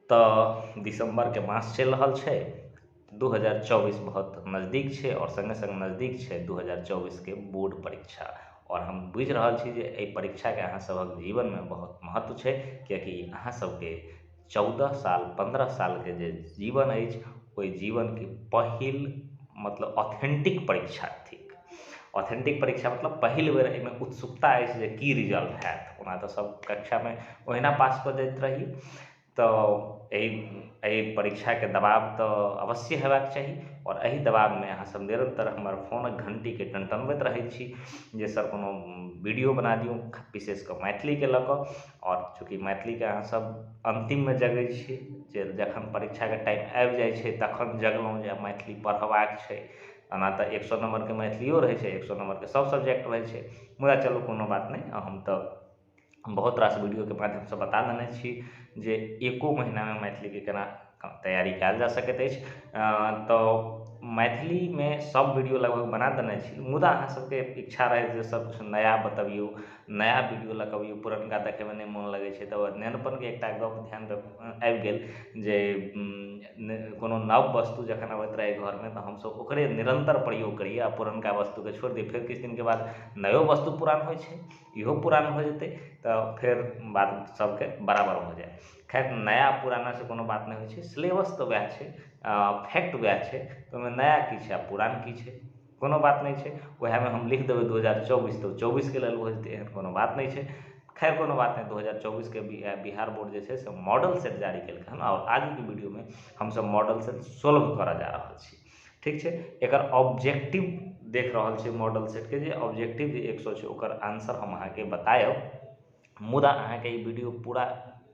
तऽ दिसंबर के मास चलि रहल छै। 2024 बहुत नजदीक छै और संगे संग नजदीक छै 2024 के बोर्ड परीक्षा। और हम बुझि रहल छी जे एहि परीक्षा के अहाँ सभक जीवन में बहुत महत्व छै, कियाकि अहाँ सबके 14 साल 15 साल के जे जीवन अछि ओहि जीवन के पहिल मतलब ऑथेंटिक परीक्षा थिक। ऑथेंटिक परीक्षा मतलब पहिल बेर एहिमे उत्सुकता अछि जे की रिजल्ट हैत। ओना तऽ सब कक्षा में ओहिना पास कऽ दैत रही, तऽ एहि परीक्षा के दबाव तऽ अवश्य हेबाक चाही। और एहि दबाव में अहाँ सब निरंतर हमर फोनक घंटी के टनटनबैत रहै छी जे सर कोनो वीडियो बना दियौ, विशेष कऽ मैथिली के लऽ कऽ। और चूँकि मैथिली के अहाँ सब अंतिम में जगै छी, जे जखन परीक्षा के टाइम आबि जाइ छै तखन जगलहुँ जे मैथिली पढ़बाक छै। ओना तऽ 100 नंबर के मैथिलियो रहै छै, 100 नंबर के सब सब्जेक्ट रहै छै, मुदा चलू कोनो बात नहीं। हम तऽ बहुत रास वीडियो के माध्यम से बता देने छी जे एको महीना में मैथिली के केना तैयारी कयल जा सकैत अछि। तऽ मैथिली में सब वीडियो लगभग बना देने छी, मुदा अहाँ सबके इच्छा रहै जे सब कुछ नया बतबियौ, नया वीडियो लऽ कऽ अबियौ, पुरनका देखै में नहि मोन लगै छै। तऽ नेनपन के एकटा गप ध्यान आबि गेल जे कोनो नव वस्तु जखन अबैत रहै घर में तऽ हमसब ओकरे निरंतर प्रयोग करिए आ पुरनका वस्तु के छोड़ि दिए। फेर किछु दिन के बाद नयो वस्तु पुरान होइ छै, इहो पुरान भऽ जेतै तऽ फेर बात सबके बराबर भऽ जाय। खैर नया पुराना से कोनो बात नहीं होइ छै, सिलेबस तऽ वएह छै, फैक्ट वएह छै, तऽ ओहिमे नया की छै आ पुरान की छै कोनो बात नहीं छै। वएह में हम लिख देबै 2024 तऽ 24 के लेल भऽ जेतै, एहन कोनो बात नहीं छै। खैर कोनो बात नहीं, 2024 के बिहार बोर्ड जे छै से मॉडल सेट जारी केलकै हन और आगे के वीडियो में हमसब मॉडल सेट सोल्व करऽ जा रहल छी। ठीक छै, एकर ऑब्जेक्टिव देख रहल छी मॉडल सेट के, जे ऑब्जेक्टिव जे 100 छै ओकर आंसर हम अहाँके बतायब। मुदा अहाँके ई वीडियो पूरा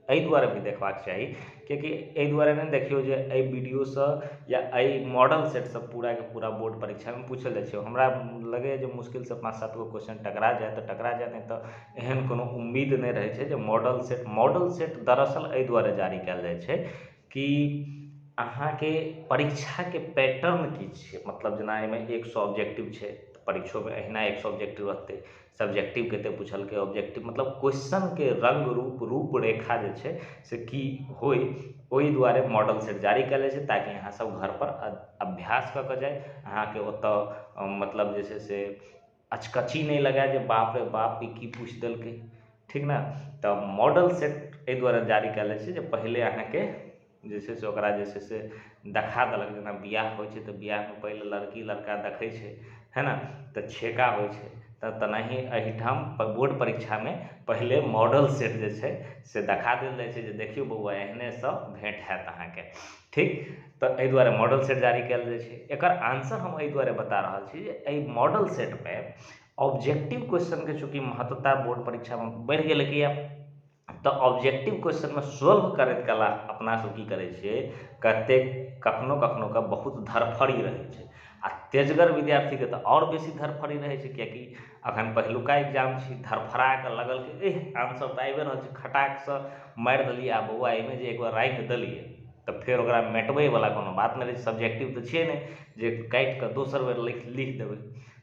एहि दुआरे भी देखबाक चाही कियाकि एहि दुआरे नहीं देखियौ जे एहि वीडियो से या एहि मॉडल सेट से पूरा के पूरा बोर्ड परीक्षा में पूछल जाइ छै। हमरा लगैए जे मुश्किल से 5-7 गो क्वेश्चन टकरा जाए तऽ टकरा जाए, नहीं तऽ एहन कोनो उम्मीद नहीं रहै छै। जे मॉडल सेट दरअसल एहि दुआरे जारी कयल जाइ छै कि अहाँके परीक्षा के पैटर्न की छै, मतलब जेना एहिमे 100 ऑब्जेक्टिव छै तऽ परीक्षो में अहिना 100 ऑब्जेक्टिव रहतै। सब्जेक्टिव कते पूछलकै, ऑब्जेक्टिव मतलब क्वेश्चन के रंग रूपरेखा जे छै से की होय, ओहि दुआरे मॉडल सेट जारी कयल जाइ छै ताकि अहाँ सब घर पर अभ्यास कऽ कऽ जाय। अहाँके ओतऽ मतलब जे छै से अचकची नहीं लगाए जे बाप रे बाप ई की पूछि देलकै, ठीक ना। तऽ मॉडल सेट एहि दुआरे जारी कयल जाइ छै जे पहिले अहाँके जे छै से ओकरा जे छै से देखा देलक। जेना बियाह होइ छै तऽ बियाह में पहिले लड़की लड़का देखै छै, है ना, तऽ छेका होइ छै। तऽ तेनाही एहिठाम बोर्ड परीक्षा में पहिले मॉडल सेट जे छै से देखा देल जाइ छै जे देखियौ बौआ एहने सब भेंट हैत अहाँके, ठीक। तऽ एहि दुआरे मॉडल सेट जारी कयल जाइ छै। एकर आंसर हम एहि दुआरे बता रहल छी जे एहि मॉडल सेट में ऑब्जेक्टिव क्वेश्चन के चूँकि महत्वता बोर्ड परीक्षा में बढ़ि गेलै या, तऽ ऑब्जेक्टिव क्वेश्चन में सोल्व करैत कला अपना सब की करै छियै, कखनो के बहुत धरफड़ी रहै छै। आ तेजगर विद्यार्थी के तऽ और बेसी धरफड़ी रहै छै, कियाकि अखन पहिलुका एग्जाम छी, धरफड़ा कऽ लगल कि आंसर तऽ आबिए रहल छै, खटाक से मारि देलियै आ बौआ एहिमे जे एक बार राखि देलियै तऽ फेर ओकरा मेटबै वाला कोनो बात नहीं रहै छै। सब्जेक्टिव तऽ छियै नहीं जे काटि कऽ दोसर बेर लिख देबै,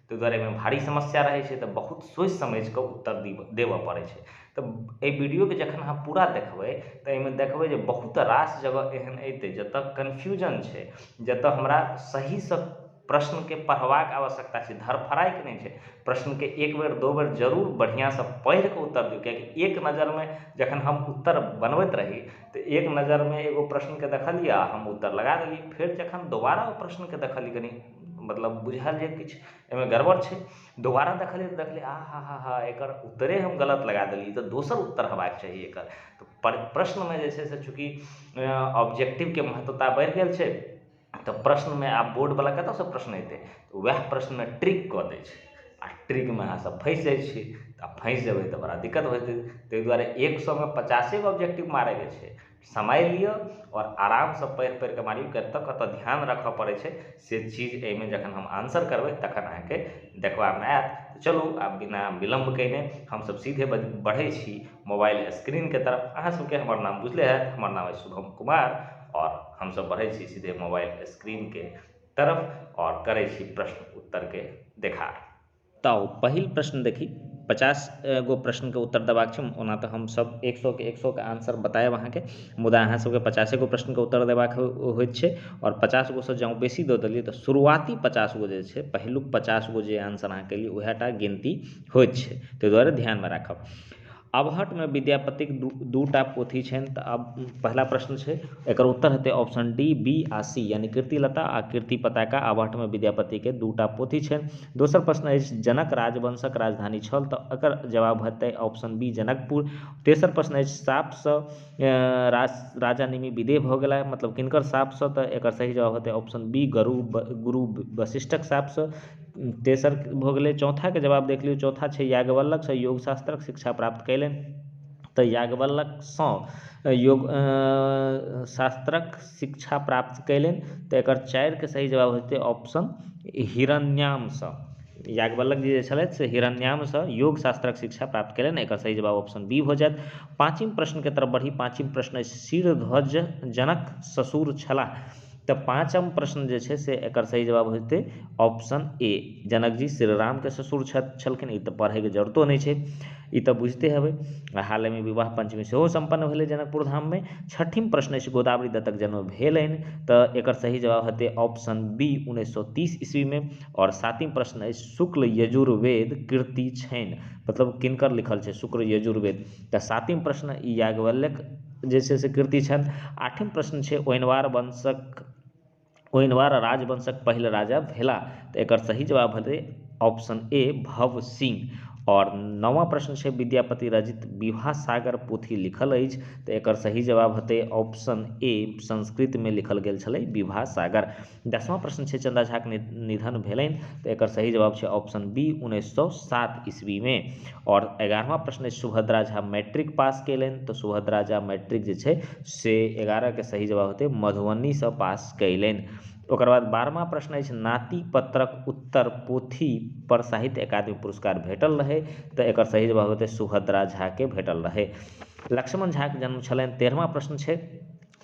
ताहि दुआरे एहिमे भारी समस्या रहै छै। तऽ बहुत सोचि समझि कऽ उत्तर देबऽ पड़ै छै। तऽ एहि वीडियो के जखन अहाँ पूरा देखबै तऽ एहिमे देखबै जे बहुत रास जगह एहन अयतै जतऽ कन्फ्यूजन छै, जतऽ हमरा सही से प्रश्न के पढ़बाक आवश्यकता छै, धरफड़ाई के नहीं छै। प्रश्न के एक बेर दो बेर जरूर बढ़िया से पढ़ि कऽ उत्तर दियौ, कियाकि एक नजर में जखन हम उत्तर बनबैत रही तऽ एक नजर में एगो प्रश्न के देखलियै आ हम उत्तर लगा देलियै। फेर जखन दोबारा ओ प्रश्न के देखलियै, कनी मतलब बुझायल जे किछु एहिमे गड़बड़ छै, दोबारा देखलियै तऽ देखलियै हा एकर उत्तरे हम गलत लगा देलियै, तऽ दोसर उत्तर हेबाक चाही एकर। तऽ प्रश्न में जे छै से चूँकि ऑब्जेक्टिव के महत्वता बढ़ि गेल छै तऽ प्रश्न में आब बोर्ड वाला कतऽ से प्रश्न एतै, वएह प्रश्न में ट्रिक कऽ दै छै आ ट्रिक में अहाँ सब फँसि जाइ छी। तऽ फँसि जेबै तऽ बड़ा दिक्कत होइत छै। ताहि दुआरे 100 में 50 गो ऑब्जेक्टिव मारै के छै, समय लिअ और आराम से पढ़ि कऽ मारियौ। कतऽ ध्यान रखऽ पड़ै छै से चीज एहिमे जखन हम आंसर करबै तखन अहाँके देखबा में आयत। चलू आब बिना विलम्ब कयने हमसब सीधे बढ़ै छी मोबाइल स्क्रीन के तरफ। अहाँ सबके हमर नाम बुझले हैत, हमर नाम है शुभम कुमार और हमसब बढ़ै छी सीधे मोबाइल स्क्रीन के तरफ और करै छी प्रश्न उत्तर के देखार। तऽ पहिल प्रश्न देखी, 50 गो प्रश्न के उत्तर देबाक छै। ओना तऽ हम सब 100 के आंसर बतायब अहाँके, मुदा अहाँ सबके 50 गो प्रश्न के उत्तर देबाक होइत छै और 50 गो से जँ बेसी दऽ देलियै तऽ शुरुआती 50 गो जे छै, पहिलुक 50 गो जे आंसर अहाँ केलियै उएह टा गिनती होइत छै, ताहि दुआरे ध्यानमे राखब। अबहटमे विद्यापतिक दूटा पोथी छनि। तऽ आब पहला प्रश्न छै, एकर उत्तर हेतै ऑप्शन डी, बी आ सी, यानी कीर्तिलता आ कीर्ति पताका अबहटमे विद्यापतिके दूटा पोथी छनि। दोसर प्रश्न अछि, जनक राजवंशक राजधानी छल, तऽ एकर जवाब हेतै ऑप्शन बी, जनकपुर। तेसर प्रश्न अछि, सापसँ राजा निमि विदेह भऽ गेला, मतलब किनकर सापसँ, तऽ एकर सही जवाब हेतै ऑप्शन बी, गुरु वशिष्ठक सापसँ। तेसर भऽ गेलै। चौथाके जवाब देख लियौ, चौथा छै याज्ञवल्क्यसँ योगशास्त्रक शिक्षा प्राप्त कयलनि, तऽ याज्ञवल्क्यसँ योग शास्त्रक शिक्षा प्राप्त कयलनि, तऽ एकर 4 के सही जवाब हेतै ऑप्शन हिरण्यामसँ। याज्ञवल्क्य जी जे छलथि से हिरण्यामसँ योग शास्त्रक शिक्षा प्राप्त कयलनि, एकर सही जवाब ऑप्शन बी भऽ जायत। पाँचिम प्रश्न के तरफ बढ़ी। पाँचिम प्रश्न अछि, क्षीरध्वज जनक ससुर छलाह, तऽ पाँचम प्रश्न जे छै से एकर सही जवाब हेतै ऑप्शन ए, जनक जी श्री राम के ससुर छलखिन। ई तऽ पढ़ैके जरूरतो नहि छै, ई तऽ बुझिते हेबै। हालहिमे विवाह पंचमी सेहो सम्पन्न भेलै जनकपुर धाममे। छठिम प्रश्न अछि, गोदावरी दत्तक जन्म भेलनि, तऽ एकर सही जवाब हेतै ऑप्शन बी, 1930 ईस्वीमे। और सातम प्रश्न अछि, शुक्ल यजुर्वेद कीर्ति छनि, मतलब किनकर लिखल छै शुक्ल यजुर्वेद, तऽ सातम प्रश्न ई याज्ञवल्क्य जे छै से कीर्ति छनि। आठम प्रश्न छै, ओनिवार राजवंशक पहिल राजा भेला, तऽ एकर सही जवाब हेतै ऑप्शन ए, भव सिंह। और नौवां प्रश्न छै, विद्यापति रचित विवाह सागर पोथी लिखल अछि, तऽ एकर सही जवाब हेतै ऑप्शन ए, संस्कृतमे लिखल गेल छलै विवाह सागर। 10वां प्रश्न छै, चंदा झाक निधन भेलनि, तऽ एकर सही जवाब छै ऑप्शन बी, 1907 ईस्वीमे। और 11वां प्रश्न अछि, सुभद्रा झा मैट्रिक पास कयलनि, तऽ सुभद्रा झा मैट्रिक जे छै से 11 के सही जवाब हेतै मधुबनीसँ पास कयलनि। ओकर बाद 12वां प्रश्न अछि, नाती पत्रक उत्तर पोथी पर साहित्य अकादमी पुरस्कार भेटल रहै, तऽ एकर सही जवाब हेतै सुभद्रा झाके भेटल रहै। लक्ष्मण झाके जन्म छलनि, 13वां प्रश्न छै,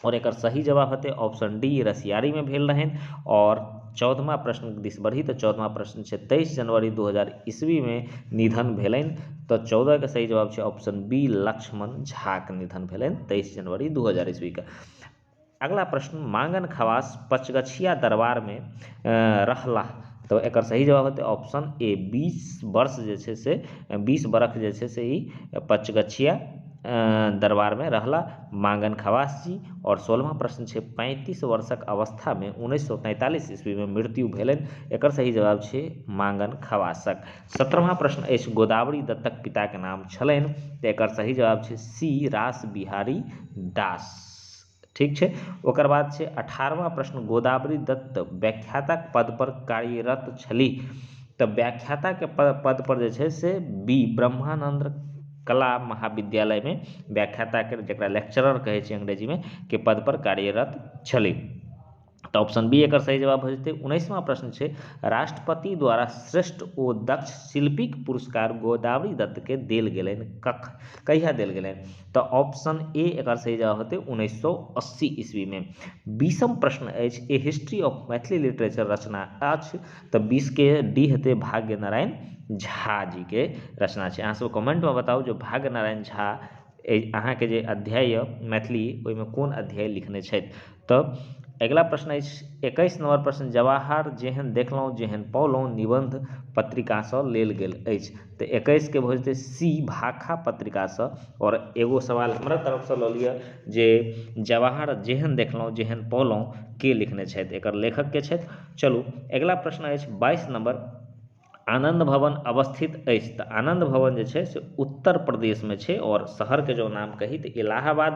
और एकर सही जवाब हेतै ऑप्शन डी, रसियारीमे भेल रहनि। और 14वां प्रश्न दिस बढ़ी, तऽ 14वां प्रश्न छै, 23 जनवरी 2000 ईस्वीमे निधन भेलनि, तऽ 14 के सही जवाब छै ऑप्शन बी, लक्ष्मण झाक निधन भेलनि 23 जनवरी 2000 ईस्वीके। अगला प्रश्न, मांगन खवास पचगछिया दरबारमे रहलाह, तऽ एकर सही जवाब हेतै ऑप्शन ए, 20 वर्ष जे छै से 20 बरख जे छै से ई पचगछिया दरबारमे रहला मांगन खवास जी। और 16वां प्रश्न छै, 35 वर्षक अवस्थामे 1943 ईस्वीमे मृत्यु भेलनि, एकर सही जवाब छै मांगन खवासक। 17वां प्रश्न अछि, गोदावरी दत्तक पिताके नाम छलनि, तऽ एकर सही जवाब छै सी, रास बिहारी दास। ठीक छै। ओकर बाद छै 18वां प्रश्न, गोदावरी दत्त व्याख्याताक पद पर कार्यरत छलीह, तऽ व्याख्याताके पद पर जे छै से बी, ब्रह्मानंद कला महाविद्यालयमे व्याख्याताके, जकरा लेक्चरर कहै छै अंग्रेजीमे, के पद पर कार्यरत छलीह, तऽ ऑप्शन बी एकर सही जवाब हो जेतै। 19वां प्रश्न छै, राष्ट्रपति द्वारा श्रेष्ठ ओ दक्ष शिल्पीक पुरस्कार गोदावरी दत्तके देल गेलनि, कहिया देल गेलनि, तऽ ऑप्शन ए एकर सही जवाब हेतै 1980 ईस्वीमे। 20म प्रश्न अछि, ए हिस्ट्री ऑफ मैथिली लिटरेचर रचना अछि, तऽ 20 के डी हेतै भाग्य नारायण झा जी के रचना छै। अहाँ सब कमेंटमे बताउ जे भाग्य नारायण झा अहाँके जे अध्याय यऽ मैथिली, ओहिमे कोन अध्याय लिखने छथि। तऽ अगिला प्रश्न अछि 21 नंबर प्रश्न, जवाहर जेहन देखलहुँ जेहन पौलहुँ निबंध पत्रिकासँ लेल गेल अछि, तऽ 21 के भऽ जेतै सी, भाखा पत्रिकासँ। और एगो सवाल हमरा तरफसँ लऽ लिअ जे जवाहर जेहन देखलहुँ जेहन पौलहुँ के लिखने छथि, एकर लेखक के छथि। चलू अगिला प्रश्न अछि 22 नंबर, आनंद भवन अवस्थित अछि, तऽ आनंद भवन जे छै से उत्तर प्रदेशमे छै, और शहरके जो नाम कही तऽ इलाहाबाद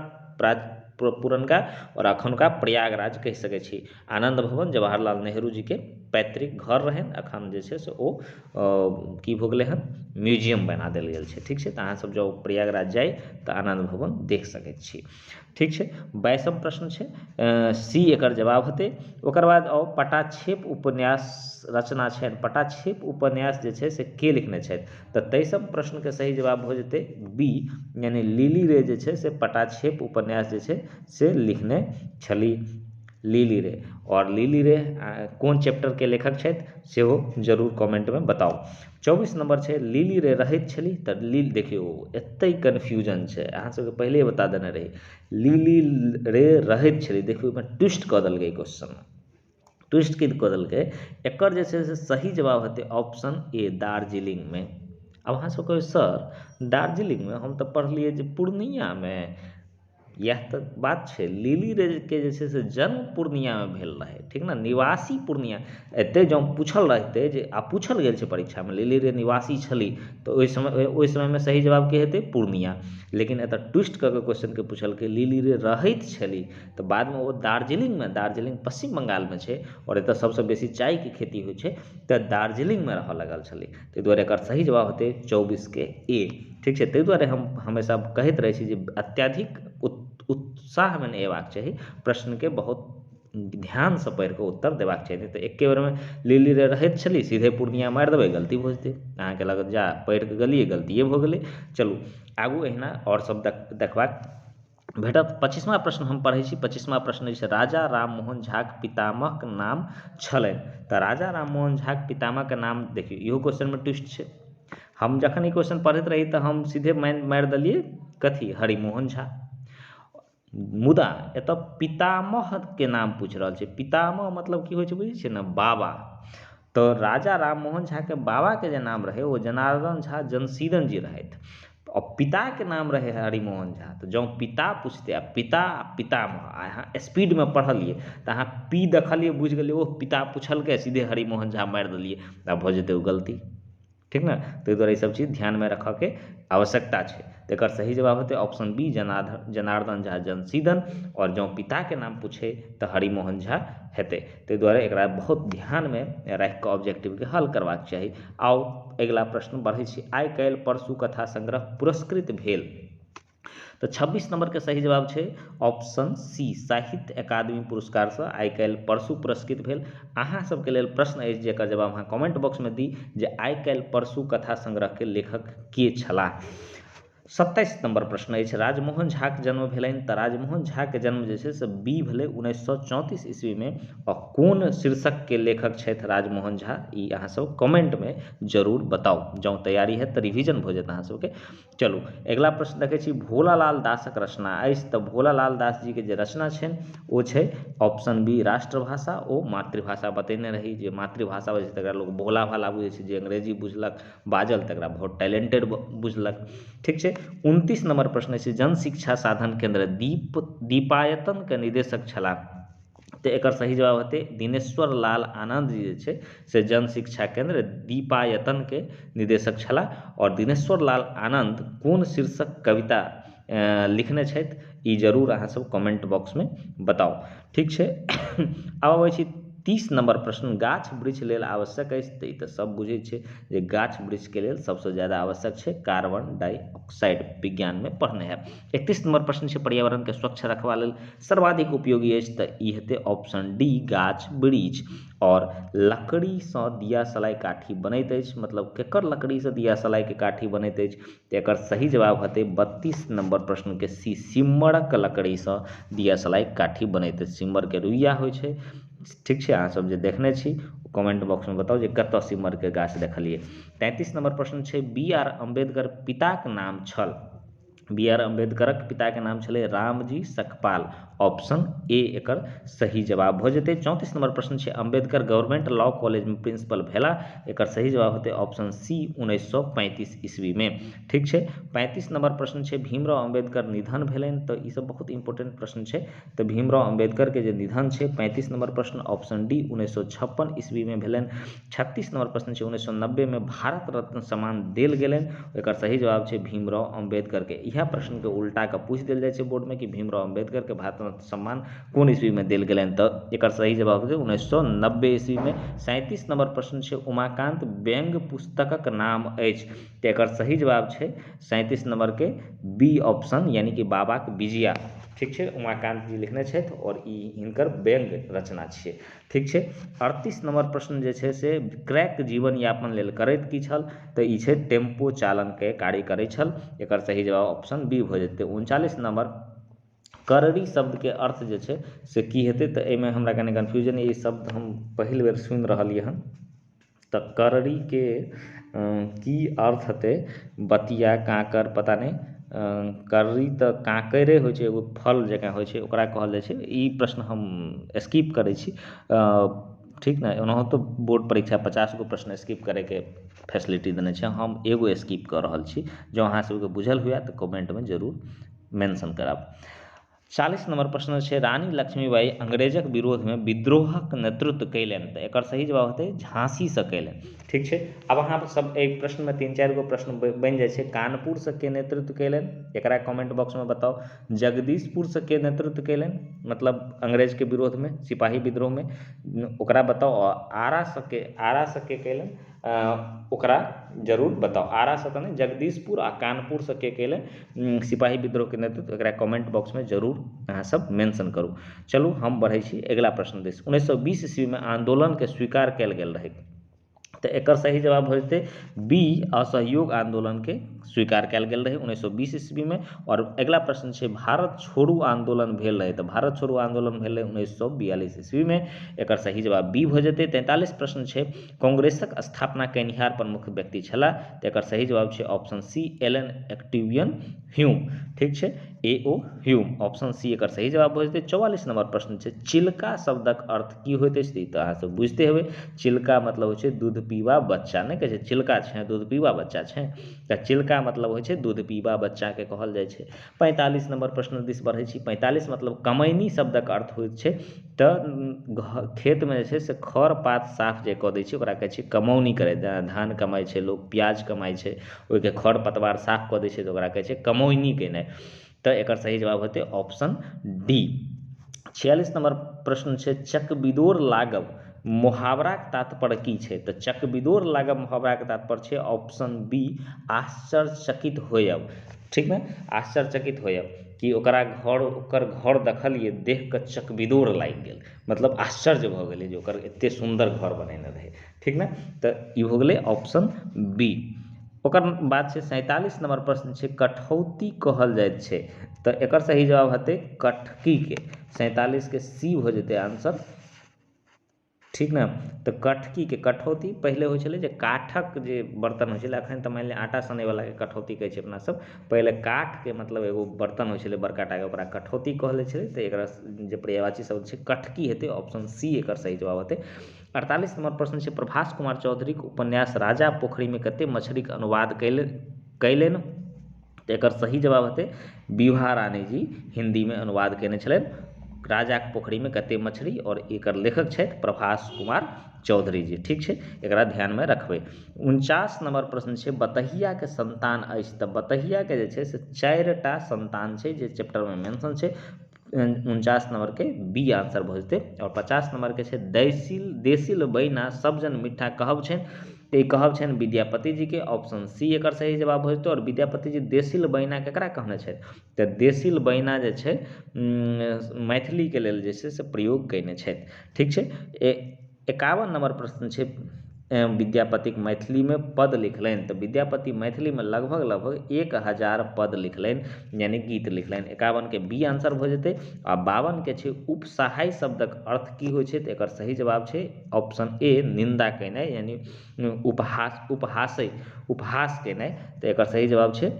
पुरनका और अखनुका प्रयागराज कहि सकै छी। आनंद भवन जवाहरलाल नेहरू जी के पैतृक घर रहनि, अखन जे छै से ओ की भऽ गेलै हन, म्यूजियम बना देल गेल छै। ठीक छै, तऽ अहाँ सब जब प्रयागराज जाय तऽ आनंद भवन देख सकैत छी। ठीक छै। 22म प्रश्न छै, सी एकर जवाब हेतै। ओकर बाद आओ पटाक्षेप उपन्यास रचना छनि, पटाक्षेप उपन्यास जे छै से के लिखने छथि, तऽ 23म प्रश्नके सही जवाब भऽ जेतै बी, यानी लिली रे जे छै से पटाक्षेप उपन्यास जे छै से लिखने छलीह। लिली रे। और लिली रे कोन चैप्टर के लेखक छथि सेहो जरूर कमेंट में बताउ। 24 नंबर छै लिली रे रहैत छली तऽ लील देखियौ एते कन्फ्यूजन छै, अहाँ सबके पहिले बता देने रही लिली रे रहैत छली, देखियौ ओहिमे ट्विस्ट कऽ देलकै क्वेश्चन, ट्विस्ट की कऽ देलकै, एकर जे छै से सही जवाब हेतै ऑप्शन ए दार्जिलिंग में। अब अहाँ सब कहबै सर दार्जिलिंग में, हम तऽ पढ़लियै जे पूर्णिया में, यह तऽ बात छै लिली रे के जे छै से जन्म पूर्णिया में भेल रहै, ठीक ने, निवासी पूर्णिया। एते जँ पूछल रहतै जे आ पूछल गेल छै परीक्षा में लिली रे निवासी छली तऽ ओहि समय में सही जवाब की हेतै पूर्णिया, लेकिन एतऽ ट्विस्ट कऽ के क्वेश्चन के पूछलकै लिली रे रहैत छली तऽ बाद में ओ दार्जिलिंग में, दार्जिलिंग पश्चिम बंगाल में छै और एतऽ सबसँ बेसी चाय के खेती होइ छै तऽ दार्जिलिंग में रहऽ लगल छली, ताहि दुआरे एकर सही जवाब हेतै 24 के ए, ठीक छै। ताहि दुआरे हम हमेशा कहैत रहै छी जे अत्यधिक उत्साह में नहि अयबाक चाही, प्रश्न के बहुत ध्यान से पढ़ि कऽ उत्तर देबाक चाही, तऽ एके बेर में लिली रे रहैत छली सीधे पूर्णिया मारि देबै गलती भऽ जेतै, अहाँके लागत जा पढ़ि कऽ गेलियै गलतिए भऽ गेलै। चलू आगू अहिना और सब देखबाक भेटत। 25वां प्रश्न हम पढ़ै छी। 25वां प्रश्न जे छै राजा राममोहन झाक पितामहक नाम छलनि, तऽ राजा राममोहन झाक पितामहके नाम देखियौ इहो क्वेश्चन में ट्विस्ट छै। हम जखन ई क्वेश्चन पढ़ैत रही तऽ हम सीधे मारि देलियै कथी हरिमोहन झा, मुदा एतऽ पितामह के नाम पूछि रहल छै, पितामह मतलब की होइ छै बुझै छियै ने, बाबा। तऽ राजा राममोहन झा के बाबा के जे नाम रहे वो जनार्दन झा जनसीदन जी रहथि, और पिता के नाम रहे हरिमोहन झा। तऽ जँ पिता पूछते आ पितामह आ अहाँ स्पीड में पढ़लियै तऽ अहाँ पी देखलियै बुझि गेलियै ओह पिता पूछलकै सीधे हरिमोहन झा मारि देलियै, तऽ भऽ जेतै ओ गलती, ठीक ने। ताहि दुआरे ई सब चीज ध्यान में रखऽ के आवश्यकता छै। तऽ एकर सही जवाब हेतै ऑप्शन बी जनार्दन झा जनसीदन, और जँ पिता के नाम पूछे तऽ हरिमोहन झा हेतै। ताहि दुआरे एकरा बहुत ध्यान में राखि कऽ ऑब्जेक्टिव के हल करबाक चाही। आउ अगिला प्रश्न बढ़ै छी। आइ काल्हि परसू कथा संग्रह पुरस्कृत भेल, तऽ 26 नंबर के सही जवाब छै ऑप्शन सी साहित्य अकादमी पुरस्कार से आइ काल्हि परसू पुरस्कृत भेल। अहाँ सबके लेल प्रश्न अछि जेकर जवाब अहाँ कमेंट बॉक्स में दी जे आइ काल्हि परसू कथा संग्रह के लेखक के छलाह। 27 नंबर प्रश्न अछि राजमोहन झाक जन्म भेलनि, तऽ राजमोहन झा के जन्म जे छै से बी भेलै 1934 ईस्वी में, और कोन शीर्षक के लेखक छथि राजमोहन झा ई अहाँ सब कमेंट में जरूर बताउ, जँ तैयारी है तऽ रिविजन भऽ जायत अहाँ सबके। चलू अगिला प्रश्न देखै छी। भोलालाल दासक रचना अछि, तऽ भोलालाल दास जी के जे रचना छनि ओ छै ऑप्शन बी राष्ट्रभाषा ओ मातृभाषा। बतेने रही जे मातृभाषा बजै छै तकरा लोग भोला भाला बुझै छै, जे अंग्रेजी बुझलक बाजल तकरा बहुत टैलेंटेड बुझलक, ठीक छै। 29 नंबर प्रश्न छै जन शिक्षा साधन केंद्र दीपायतन के निदेशक छलाह, तऽ एकर सही जवाब हेतै दिनेश्वर लाल आनंद जी जे छै से जन शिक्षा केंद्र दीपायतन के निदेशक छलाह। और दिनेश्वर लाल आनंद कोन शीर्षक कविता लिखने छथि ई जरूर अहाँ सब कमेंट बॉक्स में बताउ, ठीक छै। आब अबै छी 30 नंबर प्रश्न गाछ वृक्ष लेल आवश्यक अछि, तऽ ई तऽ सब बुझै छै जे गाछ वृक्ष के लेल सबसे ज्यादा आवश्यक छै कार्बन डाइऑक्साइड, विज्ञान में पढ़ने हैं। 31 नंबर प्रश्न छै पर्यावरण के स्वच्छ रखबा लेल सर्वाधिक उपयोगी अछि, तऽ ई हेतै ऑप्शन डी गाछ वृक्ष। और लकड़ी सँ दिया सलाई काठी बनैत अछि, मतलब केकर लकड़ी सँ दिया सलाई के काठी बनैत अछि, तऽ एकर सही जवाब हेतै 32 नंबर प्रश्न के सी सिम्मरक लकड़ी सँ दिया सलाई काठी बनैत अछि। सिम्मर के रुइया होइ छै, ठीक छै। अहाँ सब जे देखने छी कमेंट बॉक्स में बताउ जे कतऽ सिम्मर के गाछ देखलियै। 33 नंबर प्रश्न छै बी आर अम्बेडकर पिताक नाम छल, बी आर अम्बेडकरक पिताके नाम छलै रामजी सकपाल, ऑप्शन ए एकर सही जवाब भऽ जेतै। 34 नंबर प्रश्न छै अम्बेडकर गवर्नमेंट लॉ कॉलेज में प्रिंसिपल भेला, एकर सही जवाब हेतै ऑप्शन सी 1935 ईस्वी में, ठीक छै। 35 नंबर प्रश्न छै भीमराव अम्बेडकर निधन भेलनि, तऽ ई सब बहुत इंपॉर्टेंट प्रश्न छै। तऽ भीमराव अम्बेडकर के जे निधन छै 35 नंबर प्रश्न ऑप्शन डी 1956 ईस्वी में भेलनि। 36 नंबर प्रश्न छै 1990 में भारत रत्न सम्मान देल गेलनि, एकर सही जवाब छै भीमराव अम्बेडकर के। इएह प्रश्न के उल्टा के पूछ देल जाइ छै बोर्ड में कि भीमराव अम्बेडकर के भारत रत्न सम्मान कोन ईस्वी में देल गेलनि, तऽ एकर सही जवाब हेतै 1990 ईस्वी में। 37 नंबर प्रश्न छै उमाकांत व्यंग्य पुस्तकक नाम अछि, तऽ एकर सही जवाब छै 37 नंबर के बी ऑप्शन यानी कि बाबाक बिजिया, ठीक छै। उमाकांत जी लिखने छथि और ई हिनकर व्यंग्य रचना छियै, ठीक छै। 38 नंबर प्रश्न जे छै से क्रैक जीवन यापन लेल करैत की छल, तऽ ई छै टेम्पो चालन के कार्य करै छल, एकर सही जवाब ऑप्शन बी भऽ जेतै। 39 नंबर करड़ी शब्द के अर्थ जे छै से की हेतै, तऽ एहिमे हमरा कनि कन्फ्यूजन ये, ई शब्द हम पहिल बेर सुनि रहलियै हन। तऽ करड़ी के की अर्थ हेतै, बतिया, काँकर, पता नहि। करड़ी तऽ काँकरे होइ छै, एगो फल जकाँ होइ छै, ओकरा कहल जाइ छै। ई प्रश्न हम स्किप करै छी, ठीक ने। ओनाहितो बोर्ड परीक्षा 50 गो प्रश्न स्किप करैके फैसिलिटी देने छै, हम एगो स्किप कऽ रहल छी। जँ अहाँ सबके बुझल हुए तऽ कमेंटमे जरूर मेंशन करब। 40 नंबर प्रश्न छै, रानी लक्ष्मीबाई अंग्रेजक विरोधमे विद्रोहक नेतृत्व कयलनि, तऽ एकर सही जवाब हेतै झांसीसँ कयलनि। ठीक छै। अब अहाँ सब एक प्रश्नमे 3-4 गो प्रश्न बनि जाइ छै। कानपुरसँ के नेतृत्व कयलनि, एकरा कमेंट बॉक्समे बताउ। जगदीशपुरसँ के नेतृत्व कयलनि, मतलब अंग्रेजके विरोधमे सिपाही विद्रोहमे, ओकरा बताउ। आरासँ के कयलनि, ओकरा जरूर बताउ। आरासँ तऽ नहि, जगदीशपुर आ कानपुरसँ के कयलनि सिपाही विद्रोहके नेतृत्व, एकरा कमेंट बॉक्समे जरूर अहाँ सब मेंशन करू। चलू हम बढ़ै छी अगिला प्रश्न दिस। 1920 ईस्वीमे आंदोलनके स्वीकार कयल गेल रहै, तऽ एकर सही जवाब हो जेतै बी, असहयोग आंदोलनके स्वीकार कयल गेल रहै 1920 ईस्वीमे। और अगिला प्रश्न छै, भारत छोड़ू आंदोलन भेल रहै, तऽ भारत छोड़ू आंदोलन भेल रहै 1942 ईस्वीमे, एकर सही जवाब बी भऽ जेतै। 43 प्रश्न छै, कांग्रेसक स्थापना कयनिहार प्रमुख व्यक्ति छलाह, तऽ एकर सही जवाब छै ऑप्शन सी, एलन एक्टिवियन ह्यूम। ठीक छै, A.O. ह्यूम, ऑप्शन सी एकर सही जवाब भऽ जेतै। 44 नंबर प्रश्न छै, चिल्का शब्दक अर्थ की होइत अछि, तऽ अहाँ सब बुझते हेबै। चिल्का मतलब होइ छै दूध पीबा बच्चा, नहि कहै छै चिल्का छै दूध पीबा बच्चा छै, तऽ चिल्का मतलब होइ छै दूध पीबा बच्चाके कहल जाइ छै। 45 नंबर प्रश्न दिस बढ़ै छी। 45 मतलब कमैनी शब्दक अर्थ होइत छै, तऽ खेतमे जे छै से खर पात साफ जे कऽ दै छै ओकरा कहै छै कमौनी करै। धान कमाइ छै लोक, प्याज कमाइ छै, ओहिके खर पतवार साफ कऽ दै छै तऽ ओकरा कहै छै कमौनी केनाइ, तऽ एकर सही जवाब हेतै ऑप्शन डी। 46 नंबर प्रश्न छै, चकबिदोर लागब मुहावराक तात्पर्य की छै, तऽ चकबिदोर लागब मुहावराके तात्पर्य छै ऑप्शन बी, आश्चर्यचकित होयब। ठीक ने, आश्चर्यचकित होयब कि ओकर घर देखलिए देख कऽ चकबिदोर लागि गेल, मतलब आश्चर्य भऽ गेलै जे ओकर एतेक सुन्दर घर बनेने रहै। ठीक ने, तऽ ई हो गेलै ऑप्शन बी। ओकर बाद छै 47 नंबर प्रश्न छै, कठौती कहल जाइत छै, तऽ एकर सही जवाब हेतै कटकीके। 47 के सी हो जेतै आंसर। ठीक ने, तऽ कटकीके, कठौती पहिले होइ छलै जे काठक जे बर्तन होइ छलै, एखन तऽ मानि लिअ आटा सनैवलाके कठौती कहै छै अपना सब, पहिले काठके मतलब एगो बर्तन होइ छलै बड़का टाके, ओकरा कठौती कहल जाइ छलै, तऽ एकरा जे पर्यायवाची शब्द छै कटकी हेतै, ऑप्शन सी एकर सही जवाब हेतै। 48 नंबर प्रश्न छै, प्रभास कुमार चौधरीके उपन्यास राजा पोखरीमे कतेक मछलीके अनुवाद कयलनि, तऽ एकर सही जवाब हेतै विभा रानी जी हिन्दीमे अनुवाद कयने छलनि राजाक पोखरीमे कतेक मछली, और एकर लेखक छथि प्रभास कुमार चौधरी जी। ठीक छै, एकरा ध्यानमे रखबै। 49 नंबर प्रश्न छै, बतहियाके संतान अछि, तऽ बतहियाके जे छै से 4टा संतान छै जे चैप्टरमे मेंशन छै। 49 नंबरके बी आंसर भऽ जेतै। और 50 नंबरके छै, देसिल बैना सब जन मिठ्ठा कहब छनि, तऽ ई कहब छनि विद्यापति जीके, ऑप्शन सी एकर सही जवाब भऽ जेतै। और विद्यापति जी देसिल बैना केकरा कहने छथि, तऽ देसिल बैना जे छै मैथिलीके लेल जे छै से प्रयोग कयने छथि। ठीक छै। 51 नंबर प्रश्न छै, विद्यापतिक मैथिलीमे पद लिखलनि, तऽ विद्यापति मैथिलीमे लगभग 1000 पद लिखलनि, यानी गीत लिखलनि। 51 के बी आंसर भऽ जेतै। आ 52 के छै, उपसहाय शब्दक अर्थ की होइ छै, तऽ एकर सही जवाब छै ऑप्शन ए, निंदा केनाइ, यानी उपहास केनाइ, तऽ एकर सही जवाब छै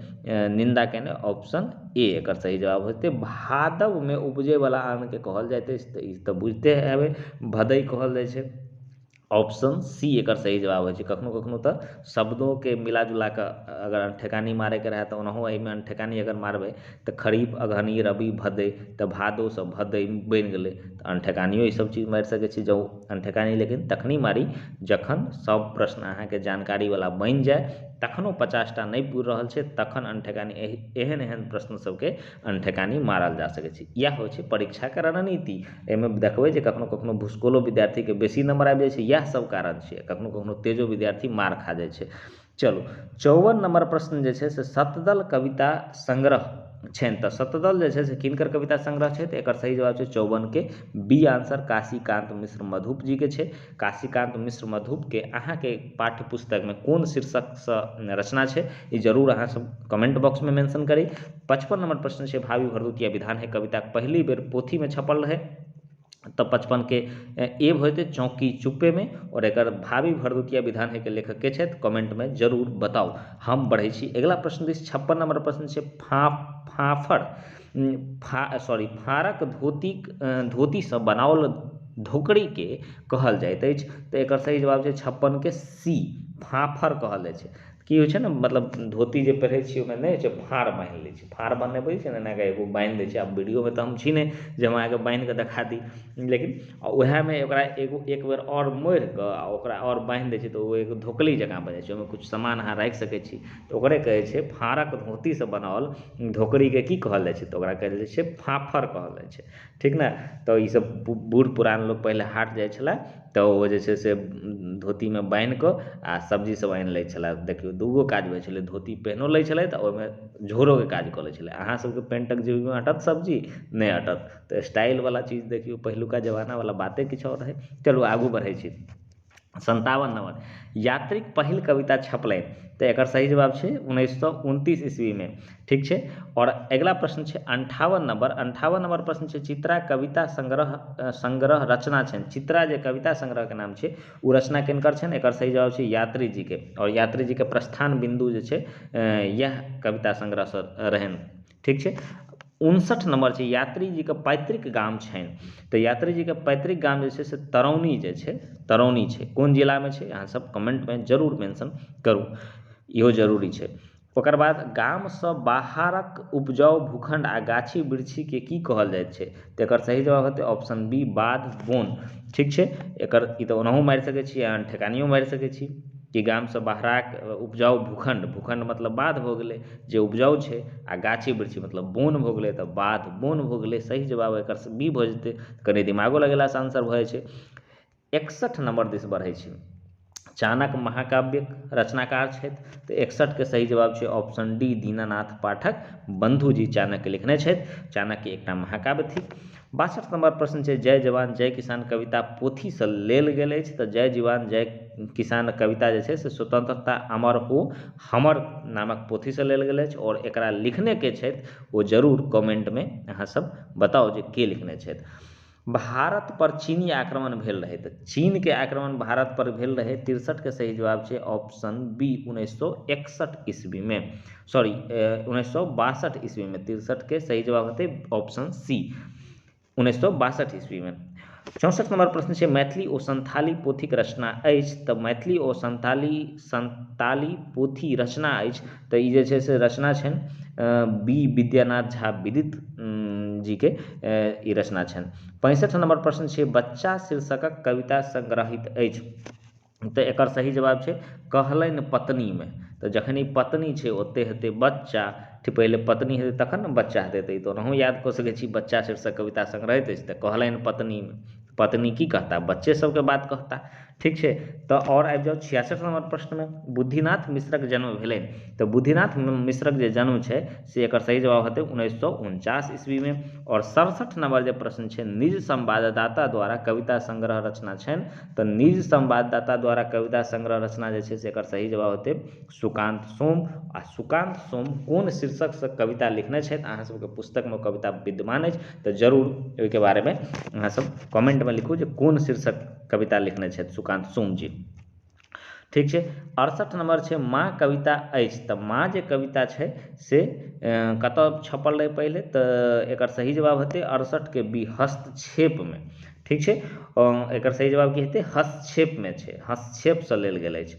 निंदा केनाइ, ऑप्शन ए एकर सही जवाब हेतै। भादवमे उपजैवला अन्नके कहल जाइत अछि, तऽ ई तऽ बुझिते हेबै, भदइ कहल जाइ छै, ऑप्शन सी एकर सही जवाब होइ छै। कखनो तऽ शब्दोके मिला जुला कऽ अगर अनठेकानी मारैके रहै तऽ ओनाहु एहिमे अनठेकानी अगर मारबै तऽ खरीफ, अगहनी, रबी, भदइ, तऽ भादोसँ भदइ बनि गेलै, तऽ अनठेकानियो ईसब चीज मारि सकै छी। जँ अनठेकानी लेकिन तखनी मारी जखन सब प्रश्न अहाँके जानकारीवला बनि जाय, तखनो 50टा नहि पुरि रहल छै, तखन अनठेकानी एहन प्रश्न सबके अनठेकानी मारल जा सकै छै। इएह होइ छै परीक्षाके रणनीति। एहिमे देखबै जे कखनो भूसकोलो विद्यार्थीके बेसी नंबर आबि जाइ छै, इएह सब कारण छै। कखनो तेजो विद्यार्थी मार खा जाइ छै। चलू 54 नंबर प्रश्न जे छै से सतदल कविता संग्रह छनि तऽ शतदल जे छै से किनकर कविता संग्रह छै तऽ एकर सही जवाब छै 54 के बी आंसर काशीकांत मिश्र मधुप जी के छै। काशीकांत मिश्र मधुप के अहाँके पाठ्य पुस्तक में कोन शीर्षक से रचना छै ई जरूर अहाँ सब कमेंट बॉक्स में मेंशन करी। 55 नंबर प्रश्न छै भावी भरदुतिया विधान है कविता पहली बेर पोथी में छपल रहे तो 55 के ए होते चौकी चुप्पे में और एक भावी भरदुतिया विधान है के लेखक के छथि कमेंट में जरूर बताओ। हम बढ़े छी अगला प्रश्न दिस 56 नंबर प्रश्न छै फाफड़ फारक धोती से बनाओल धोकड़ी के कहल जाइत अछि तऽ एकर सही जवाब छै 56 के सी फाफड़ कहल जाइ छै। की होइ छै ने मतलब धोती जे पहिरै छियै ओहिमे नहि होइ छै फाड़ बान्हि लै छै फाड़ बान्हने बुझै छै ने एनाके एगो बान्हि दै छै आब वीडियोमे तऽ हम छी नहि जे हम अहाँके बान्हि कऽ देखा दी लेकिन उएहमे ओकरा एक बेर आओर मोड़ि कऽ आ ओकरा आओर बान्हि दै छै तऽ ओ एगो धोकली जकाँ बनै छै ओहिमे किछु सामान अहाँ राखि सकै छी तऽ ओकरे कहै छै फाड़क धोतीसँ बनाओल धोकड़ीके की कहल जाइ छै तऽ ओकरा कहल जाइ छै फाफड़ कहल जाइ छै ठीक ने। तऽ ईसब बूढ़ पुरान लोक पहिले हाट जाइ छलै तऽ ओ जे छै से धोतीमे बान्हि कऽ आ सब्जी सब आनि लै छलै देखियौ दूगो काज होइ छलै धोती पहिनो लै छलै तऽ ओहिमे झोरोके काज कऽ लै छलै अहाँ सबके पेंटक जेबीमे अटत सब्जी नहि अटत तऽ स्टाइलवला चीज देखियौ पहिलुका जमानावला बाते किछु आओर रहै। चलू आगू बढ़ै छी 57 नंबर यात्रिक पहिल कविता छपलनि तऽ एकर सही जवाब छै 1929 ईस्वी में ठीक छै। और अगला प्रश्न छै 58 नंबर प्रश्न छै चित्रा कविता संग्रह रचना छनि चित्रा जे कविता संग्रह के नाम छै ओ रचना किनकर छनि एकर सही जवाब छै यात्री जी के और यात्री जी के प्रस्थान बिंदु जे छै यह कविता संग्रह से रहनि ठीक छै। 59 नंबर छै यात्री जी के पैतृक गाम छनि तऽ यात्री जी के पैतृक गाम जे छै से तरौनी जे छै तरौनी छै कोन जिलामे छै अहाँ सब कमेंटमे जरूर मेंशन करू इहो जरूरी छै। ओकर बाद गामसँ बाहरक उपजाउ भूखंड आ गाछी वृक्षीके की कहल जाइत छै तऽ एकर सही जवाब हेतै ऑप्शन बी बाध बोन ठीक छै। एकर ई तऽ ओनाहू मारि सकै छी अहाँ ठेकानियो मारि सकै छी कि गामसँ बाहराक उपजाउ भूखंड मतलब बाध भऽ गेलै जे उपजाउ छै आ गाछी वृक्षी मतलब बोन भऽ गेलै तऽ बाध बोन भऽ गेलै सही जवाब एकर बी भऽ जेतै कनि दिमागो लगेलासँ आंसर भऽ जाइ छै। 61 नंबर दिस बढ़ै छै चाणक्य महाकाव्यक रचनाकार छथि तऽ 61 के सही जवाब छै ऑप्शन डी दीनानाथ पाठक बंधु जी चाणक्य लिखने छथि चाणक्य एकटा महाकाव्य थिक। 62 नंबर प्रश्न छै जय जवान जय किसान कविता पोथीसँ लेल गेल अछि तऽ जय जवान जय किसान कविता जे छै से स्वतंत्रता अमर हो हमर नामक पोथीसँ लेल गेल अछि और एकरा लिखने के छथि ओ जरूर कमेंटमे अहाँ सब बताउ जे के लिखने छथि। भारत पर चीनी आक्रमण भेल रहै तऽ चीन के आक्रमण भारत पर भेल रहै 63 के सही जवाब छै ऑप्शन बी 1961 ईस्वी में 1962 ईस्वी में 63 के सही जवाब हेतै ऑप्शन सी 1962 ईस्वी में। 64 नंबर प्रश्न छै मैथिली ओ संथाली पोथीक रचना अछि तऽ मैथिली ओ संताली पोथी रचना अछि तऽ ई जे छै से रचना छनि बी विद्यानाथ झा विदित जी के ई रचना छनि। 65 नंबर प्रश्न छै बच्चा शीर्षकक कविता संग्रहित अछि तऽ एकर सही जवाब छै कहलनि पत्नी में तऽ जखन ई पत्नी छै ओते हेतै बच्चा पहिले पत्नी हेतै तखन ने बच्चा हेतै तऽ ई तऽ ओनाहू याद कऽ सकै छी बच्चा शीर्षक कविता संग्रहित अछि तऽ कहलनि पत्नी में पत्नी की कहता बच्चे सबके बात कहता ठीक छै। तऽ और आबि जाउ 66 नंबर प्रश्न में बुद्धिनाथ मिश्रक जन्म भेलनि तऽ बुद्धिनाथ मिश्रक जे जन्म छै से एकर सही जवाब हेतै 1949 ईस्वी में। और 67 नंबर जे प्रश्न छै निज संवाददाता द्वारा कविता संग्रह रचना छनि तऽ निज संवाददाता द्वारा कविता संग्रह रचना जे छै से एकर सही जवाब हेतै सुकांत सोम आ सुकांत सोम कोन शीर्षकसँ कविता लिखने छथि अहाँ सबके पुस्तकमे कविता विद्यमान अछि तऽ जरूर ओहिके बारेमे अहाँ सब कमेंटमे लिखू जे कोन शीर्षक कविता लिखने छथि सुकांत सोम जी ठीक छै। 68 नंबर छै माँ कविता अछि तऽ माँ जे कविता छै से कतऽ छपल रहै पहिले तऽ एकर सही जवाब हेतै 68 के बी हस्तक्षेप में ठीक छै। एकर सही जवाब की हेतै हस्तक्षेप में छै हस्तक्षेपसँ लेल गेल अछि।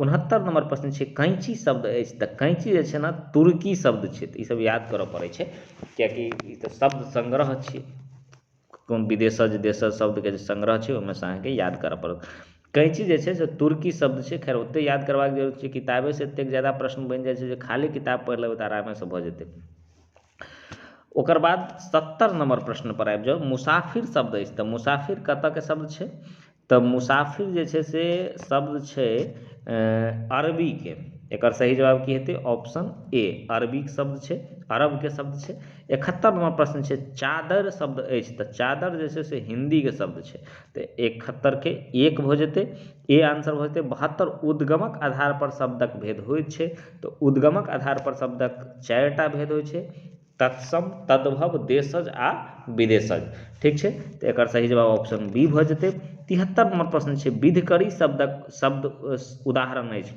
69 नंबर प्रश्न छै कैंची शब्द अछि तऽ कैंची जे छै ने तुर्की शब्द छै तऽ ई सब याद करऽ पड़ै छै कियाकि ई तऽ शब्द संग्रह छियै कोन विदेशज देशज शब्दके जे संग्रह छै ओहिमे से अहाँके याद करऽ पड़त। कैंची जे छै से तुर्की शब्द छै खैर ओते याद करबाक जरूरत छै किताबे से एतेक ज्यादा प्रश्न बनि जाइ छै जे खाली किताब पढ़ि लेबै तऽ आरामेसँ भऽ जेतै। ओकर बाद 70 नंबर प्रश्न पर आबि जाउ मुसाफिर शब्द अछि तऽ मुसाफिर कतऽके शब्द छै तऽ मुसाफिर जे छै से शब्द छै अरबी के एकर सही जवाब की हेतै ऑप्शन ए अरबिक शब्द छै अरब के शब्द छै। 71 नंबर प्रश्न छै चादर शब्द अछि तऽ चादर जे छै से हिंदी के शब्द छै तऽ 71 के 1 भऽ जेतै, ए आंसर भऽ जेतै। 72 उद्गमक आधार पर शब्दक भेद होइत छै तऽ उद्गमक आधार पर शब्दक 4टा भेद होइ छै, तत्सम, तद्भव, देशज आ विदेशज, ठीक छै। तऽ एकर सही जवाब ऑप्शन बी भऽ जेतै। 73 नंबर प्रश्न छै विधकरी शब्दक शब्द उदाहरण अछि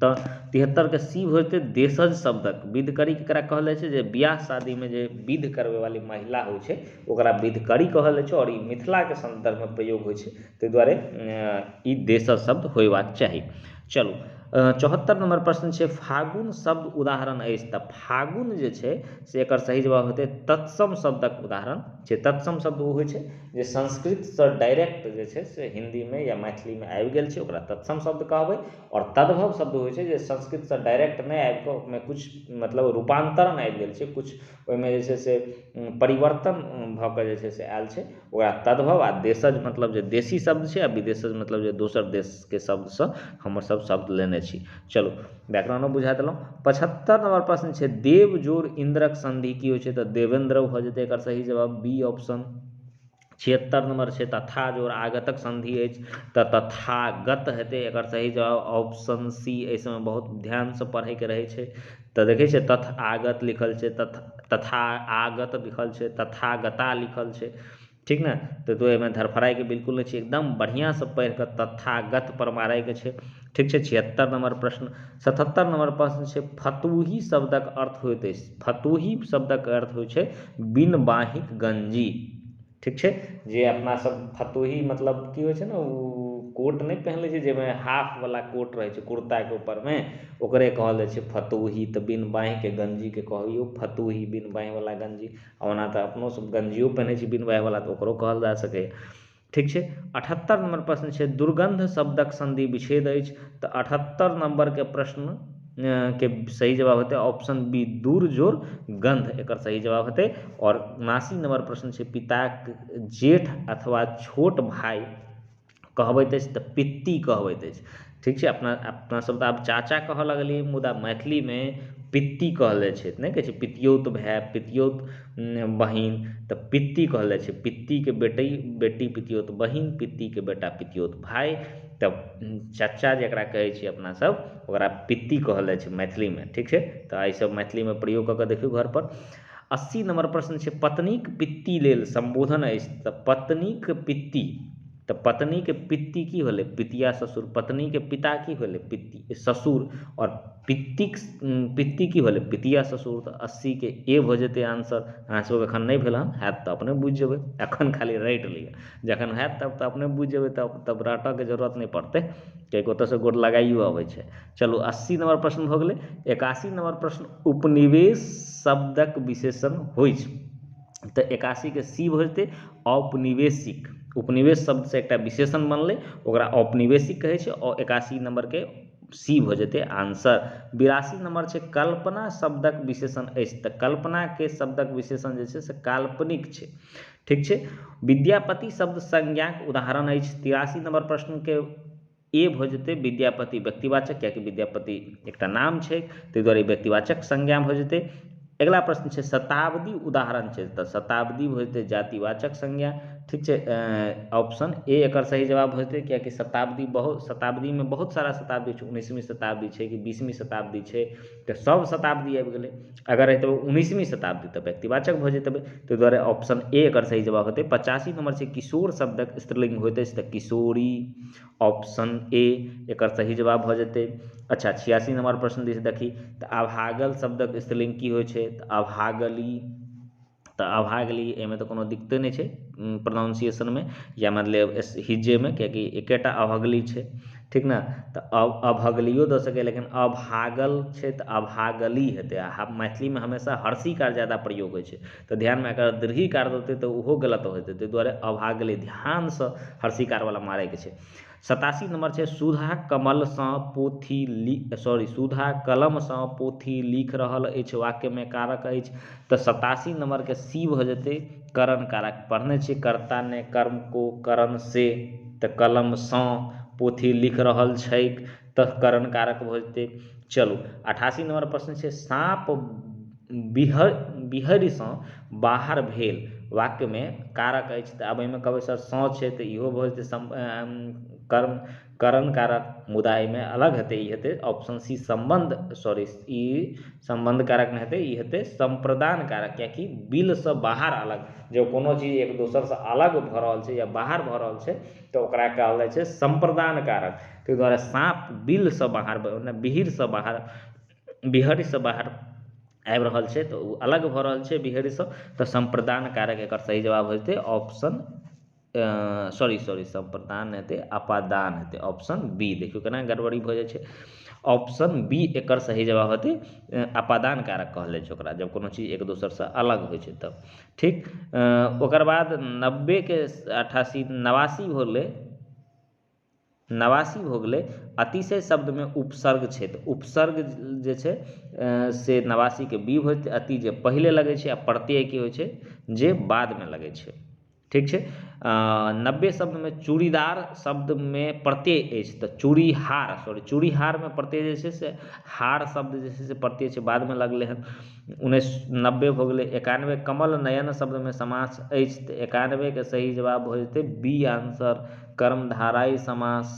तऽ 73 के सी भऽ जेतै देशज शब्दक। विधकरी केकरा कहल जाइ छै जे बियाह शादीमे जे विध करबै वाली महिला होइ छै ओकरा विधकरी कहल जाइ छै और ई मिथिलाके संदर्भमे प्रयोग होइ छै ताहि दुआरे ई देशज शब्द होयबाक चाही। चलू 74 नंबर प्रश्न छै फागुन शब्द उदाहरण अछि तऽ फागुन जे छै से एकर सही जवाब हेतै तत्सम शब्दक उदाहरण छै। तत्सम शब्द ओ होइ छै जे संस्कृतसँ डायरेक्ट जे छै से हिंदीमे या मैथिलीमे आबि गेल छै ओकरा तत्सम शब्द कहबै, और तद्भव शब्द होइ छै जे संस्कृतसँ डायरेक्ट नहि आबि कऽ ओहिमे किछु मतलब रूपान्तरण आबि गेल छै, किछु ओहिमे जे छै से परिवर्तन भऽ कऽ जे छै से आयल छै ओकरा तद्भव। आ देशज मतलब जे देशी शब्द छै आ विदेशज मतलब जे दोसर देशके शब्दसँ हमरसभ शब्द लेने छी। चलू व्याकरणो बुझा देलहुँ। 75 नंबर प्रश्न छै देव जोड़ इंद्रक संधि की होइ छै तऽ देवेंद्र भऽ जेतै एकर सही जवाब बी ऑप्शन। 76 नंबर छै तथा जोड़ आगतक संधि अछि तऽ तथागत हेतै एकर सही जवाब ऑप्शन सी। एहि समय बहुत ध्यानसँ पढ़ैके रहै छै तऽ देखै छियै तथ आगत लिखल छै, तथा आगत लिखल छै, तथागता लिखल छै, ठीक ने। तऽ एहिमे धरफराइके बिल्कुल नहि छै, एकदम बढ़िआँसँ पढ़ि कऽ तथागत पर मारैके छै, ठीक छै। 76 नंबर प्रश्न। 77 नंबर प्रश्न छै फतुही शब्दक अर्थ होइत अछि। फतुही शब्दक अर्थ होइ छै बिन बाँहिक गंजी, ठीक छै। जे अपना सब फतुही मतलब की होइ छै ने ओ कोट नहि पहिन छै जाहिमे हाफ वाला कोट रहै छै कुर्ताके ऊपरमे, ओकरे कहल जाइ छै फतुही। तऽ बिन बाँहिके गंजीके कहैयौ फतुही, बिन बाँहिवला गंजी। ओना तऽ अपनो सब गंजियो पहिनै छी बिन बाँहिवला तऽ ओकरो कहल जा सकैए, ठीक छै। 78 नंबर प्रश्न छै दुर्गंध शब्दक संधि विच्छेद अछि तऽ 78 नंबरके प्रश्न के सही जवाब हेतै ऑप्शन बी दूर जोड़ गंध एकर सही जवाब हेतै। और 79 नंबर प्रश्न छै पिताक जेठ अथवा छोट भाई कहबैत अछि तऽ पित्ती कहबैत अछि, ठीक छै। अपना सब तऽ आब चाचा कहऽ लगलियै मुदा मैथिलीमे पित्ती कहल जाइ छै, नहि कहै छै पितियौत भाय, पितियौत बहिन, तऽ पित्ती कहल जाइ छै। पित्तीके बेटी पितियौत बहिन, पित्तीके बेटा पितियौत भाय, तऽ चाचा जकरा कहै छी अपनासभ ओकरा पित्ती कहल जाइ छै मैथिलीमे, ठीक छै। तऽ एहि सब मैथिलीमे प्रयोग कऽ कऽ देखियौ घरपर। 80 नंबर प्रश्न छै पत्नीक पित्ती लेल संबोधन अछि तऽ पत्नीक पित्ती, तऽ पत्नीके पित्ती की भेलै पितिया ससुर, पत्नीके पिता की भेलै पित्ती ससुर, और पित्ती की भेलै पितिया ससुर। तऽ 80 के ए भऽ जेतै आंसर। अहाँसभके एखन नहि भेल हन, हैत तऽ अपने बुझि जेबै, एखन खाली रटि लिअ, जखन हैत तब तऽ अपने बुझि जेबै, तब रटऽके जरूरत नहि पड़तै कियाकि ओतऽसँ गोर लगाइयो अबै छै। चलू 80 नंबर प्रश्न भऽ गेलै। 81 नंबर प्रश्न उपनिवेश शब्दक विशेषण होइ छै तऽ 81 के सी भऽ जेतै औपनिवेशिक। उपनिवेश शब्दसँ एकटा विशेषण बनलै ओकरा औपनिवेशिक कहै छै और 81 नंबरके सी भऽ जेतै आंसर। 82 नंबर छै कल्पना शब्दक विशेषण अछि तऽ कल्पनाके शब्दक विशेषण जे छै से काल्पनिक छै, ठीक छै। विद्यापति शब्द संज्ञाक उदाहरण अछि। 83 नंबर प्रश्नके ए भऽ जेतै विद्यापति व्यक्तिवाचक, कियाकि विद्यापति एकटा नाम छै ताहि दुआरे व्यक्तिवाचक संज्ञा भऽ जेतै। अगिला प्रश्न छै शताब्दी उदाहरण छै तऽ शताब्दी भऽ जेतै जातिवाचक संज्ञा, ठीक छै। ऑप्शन ए एकर सही जवाब भऽ जेतै कियाकि शताब्दीमे बहुत सारा शताब्दी छै, 19वीं शताब्दी छै कि 20वीं शताब्दी छै, तऽ सब शताब्दी आबि गेलै। अगर रहितै 19वीं शताब्दी तऽ व्यक्तिवाचक भऽ जेतै, ताहि दुआरे ऑप्शन ए एकर सही जवाब हेतै। 85 नंबर छै किशोर शब्दक स्त्रीलिंग होइत अछि तऽ किशोरी, ऑप्शन ए एकर सही जवाब भऽ जेतै। अच्छा 86 नंबर प्रश्न दिस देखी तऽ अभागल शब्दक स्त्रीलिंग की होइ छै तऽ अभागली, तऽ अभागली एहिमे तऽ कोनो दिक्कते नहि छै प्रोनाउंसिएशनमे या मतलब हिज्जेमे, कियाकि एकेटा अभगली छै, ठीक ने। तऽ अभगलियो दऽ सकैए लेकिन अभागल छै तऽ अभागली हेतै। आ मैथिलीमे हमेशा हर्षिकार ज़्यादा प्रयोग होइ छै तऽ ध्यानमे अगर दीर्घिकार देतै तऽ ओहो गलत हो जेतै, ताहि दुआरे अभागली ध्यानसँ हर्षिकारवला मारैके छै। 87 नंबर छै सुधा कमलसँ पोथी लिख रहल अछि वाक्यमे कारक अछि तऽ 87 नंबरके सी भऽ जेतै करण कारक। पढ़ने छियै कर्ता ने कर्म को करण से, तऽ कलमसँ पोथी लिख रहल छैक तऽ करण कारक भऽ जेतै। चलू 88 नंबर प्रश्न छै साँप बिहरिसँ बाहर भेल वाक्यमे कारक अछि तऽ आब एहिमे कहबै सर सँ छै तऽ इहो भऽ जेतै करण कारक, मुदा एहिमे अलग हेतै, ई हेतै ऑप्शन सी संबंध, सॉरी ई संबंध कारक नहि हेतै, ई हेतै संप्रदान कारक, कियाकि बिलसँ बाहर अलग, जब कोनो चीज एक दोसरसँ अलग भऽ रहल छै या बाहर भऽ रहल छै तऽ ओकरा कहल जाइ छै संप्रदान कारक। ताहि दुआरे साँप बिलसँ बाहर, बिहिरसँ बाहर, बिहरिसँ बाहर आबि रहल छै तऽ ओ अलग भऽ रहल छै बिहरिसँ, तऽ संप्रदान कारक एकर सही जवाब हेतै ऑप्शन सॉरी संप्रदान हेतै, अपादान हेतै, ऑप्शन बी। देखियौ केना गड़बड़ी भऽ जाइ छै, ऑप्शन बी एकर सही जवाब हेतै, अपादान कारक कहल जाइ छै ओकरा, जब कोनो चीज एक दोसरसँ अलग होइ छै तब। ठीक, ओकर बाद 90 के 88 89 भऽ गेलै, 89 भऽ गेलै अतिशय शब्दमे उपसर्ग छै तऽ उपसर्ग जे छै से 89 के बी होइत, अति जे पहिले लगै छै आ प्रत्यय की होइ छै जे बादमे लगै छै। ठीक छै, 90 शब्दमे चूड़ीदार शब्दमे प्रत्यय अछि तऽ चूड़ीहार, सॉरी चूड़ीहारमे प्रत्यय जे छै से हार शब्द जे छै से प्रत्यय छै बादमे लगलै हन। 90 भऽ गेलै। 91 कमल नयन शब्दमे समास अछि तऽ 91 के सही जवाब हो जेतै बी आंसर, कर्मधाराई समास।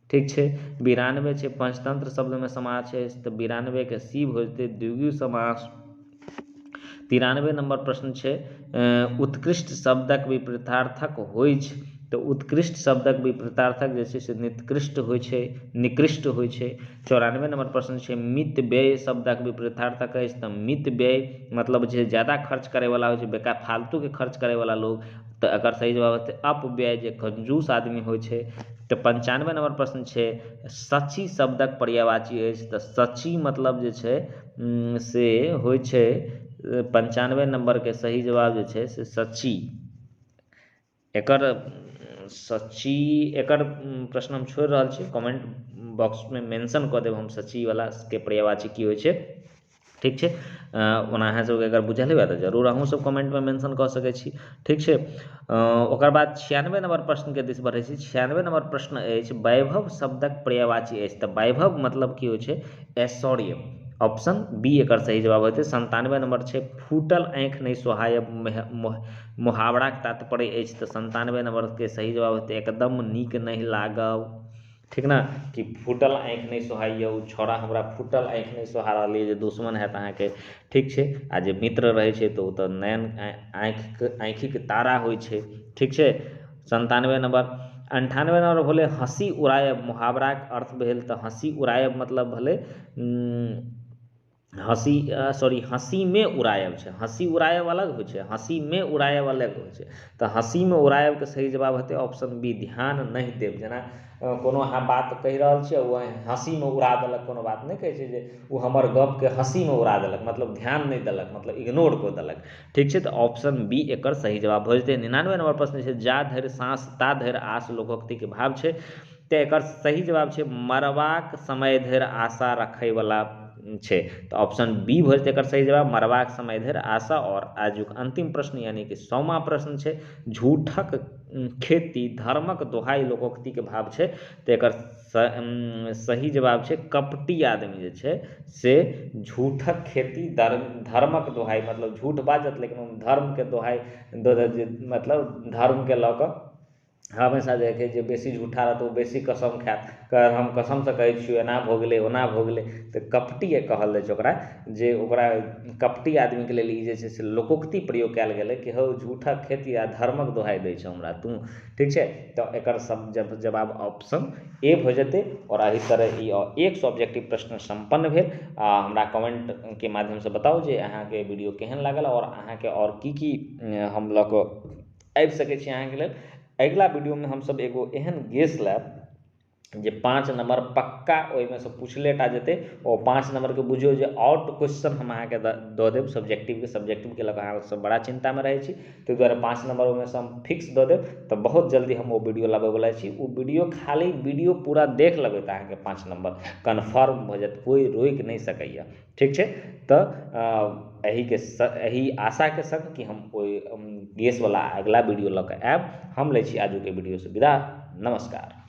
ठीक छै, 92 छै पंचतंत्र शब्दमे समास छै तऽ 92 के सी हो जेतै द्विगु समास। 93 नंबर प्रश्न छै उत्कृष्ट शब्दक विपरीतार्थक होइ छै तऽ उत्कृष्ट शब्दक विपरीतार्थक जे छै से निकृष्ट होइ छै, निकृष्ट होइ छै। 94 नंबर प्रश्न छै मित व्यय शब्दक विपरीतार्थक अछि तऽ मित व्यय मतलब जे ज्यादा खर्च करैवला होइ छै, बेकार फालतूके खर्च करैवला लोग, तऽ एकर सही जवाब हेतै अपव्यय, जे कंजूस आदमी होइ छै। तऽ 95 नंबर प्रश्न छै सची शब्दक पर्यायवाची अछि तऽ सची मतलब जे छै से होइ छै 95 नंबरके सही जवाब जे छै से सची। एकर सची, एकर प्रश्न हम छोड़ि रहल छी, कमेंट बॉक्समे मेंशन कऽ देब हम सचीवलाके पर्यायवाची की होइ छै। ठीक छै, ओना अहाँ सबके अगर बुझल हुए तऽ जरूर अहूँ सब कमेंटमे मेंशन कऽ सकै छी। ठीक छै, ओकर बाद 96 नंबर प्रश्नके दिस बढ़ै छी। 96 नंबर प्रश्न अछि वैभव शब्दक पर्यायवाची अछि तऽ वैभव मतलब की होइ छै ऐश्वर्य, ऑप्शन बी एकर सही जवाब हेतै। 97 नंबर छै फूटल आँखि नहि सोहायब मुहावराक तात्पर्य अछि तऽ 97 नंबरके सही जवाब हेतै एकदम नीक नहि लागब। ठीक ना, कि फूटल आँखि नहि सोहाइए, ओ छौड़ा हमरा फूटल आँखि नहि सोहा रहल अइ, जे दुश्मन हैत अहाँके। ठीक छै, आ जे मित्र रहै छै तऽ ओ तऽ नयन आँखिके तारा होइ छै। ठीक छै, 97 नंबर। 98 नंबर भेलै हँसी उड़ायब मुहावराक अर्थ भेल तऽ हँसी उड़ायब मतलब भेलै हँसीमे उड़ायब छै, हँसी उड़ायब अलग होइ छै, हँसीमे उड़ायब अलग होइ छै। तऽ हँसीमे उड़ायबके सही जवाब हेतै ऑप्शन बी ध्यान नहि देब। जेना कोनो अहाँ बात कहि रहल छियै ओ हँसीमे उड़ा देलक, कोनो बात नहि कहै छै जे ओ हमर गपके हँसीमे उड़ा देलक, मतलब ध्यान नहि देलक, मतलब इग्नोर कऽ देलक। ठीक छै, तऽ ऑप्शन बी एकर सही जवाब भऽ जेतै। 99 नंबर प्रश्न छै जा धरि साँस ता धरि आस लोकोक्तिके भाव छै तऽ एकर सही जवाब छै मरबाक समय धरि आशा रखैवला छै तऽ ऑप्शन बी भऽ जेतै एकर सही जवाब, मरबाक समय धरि आशा। और आजुक अंतिम प्रश्न यानी कि 100वां प्रश्न छै झूठक खेती धर्मक दोहाई लोकोक्तिके भाव छै तऽ एकर सही जवाब छै कपटी आदमी जे छै से झूठक खेती धर्मक दोहाई, मतलब झूठ बाजत लेकिन धर्मके दोहाई मतलब धर्मके लऽ कऽ हमेशा जे छै जे बेसी झूठा रहत ओ बेसी कसम खायत, हम कसमसँ कहै छियौ एना भऽ गेलै ओना भऽ गेलै, तऽ कपटी कहल जाइ छै ओकरा, जे ओकरा कपटी आदमीके लेल ई जे छै से लोकोक्ति प्रयोग कयल गेलै कि हौ झूठक खेती आ धर्मक दोहाई दै छौ हमरा तू। ठीक छै, तऽ एकर सब जवाब ऑप्शन ए भऽ जेतै। और एहि तरह ई 100 ऑब्जेक्टिव प्रश्न सम्पन्न भेल। हमरा कमेंटके माध्यमसँ बताउ जे अहाँके वीडियो केहन लागल और अहाँके और की हम लऽ कऽ आबि सकै छी अहाँके लेल। अगिला वीडियोमे हमसब एगो एहन गेस लेब जे 5 नंबर पक्का ओहिमे से पूछले टा जेतै, ओ 5 नंबरके बुझियौ जे आउट क्वेश्चन हम अहाँके दऽ देब सब्जेक्टिवके लऽ कऽ अहाँ सब बड़ा चिंतामे रहै छी, ताहि दुआरे 5 नंबर ओहिमे से हम फिक्स दऽ देब। तऽ बहुत जल्दी हम ओ वीडियो लाबैवला छी, ओ वीडियो खाली वीडियो पूरा देख लेबै तऽ अहाँके 5 नंबर कन्फर्म भऽ जायत, कोई रोकि नहि सकैए। ठीक छै, तऽ एही आशाके संग कि हम ओहि गेसवला अगिला वीडियो लऽ कऽ आयब, हम लै छी आजुके वीडियोसँ विदा। नमस्कार।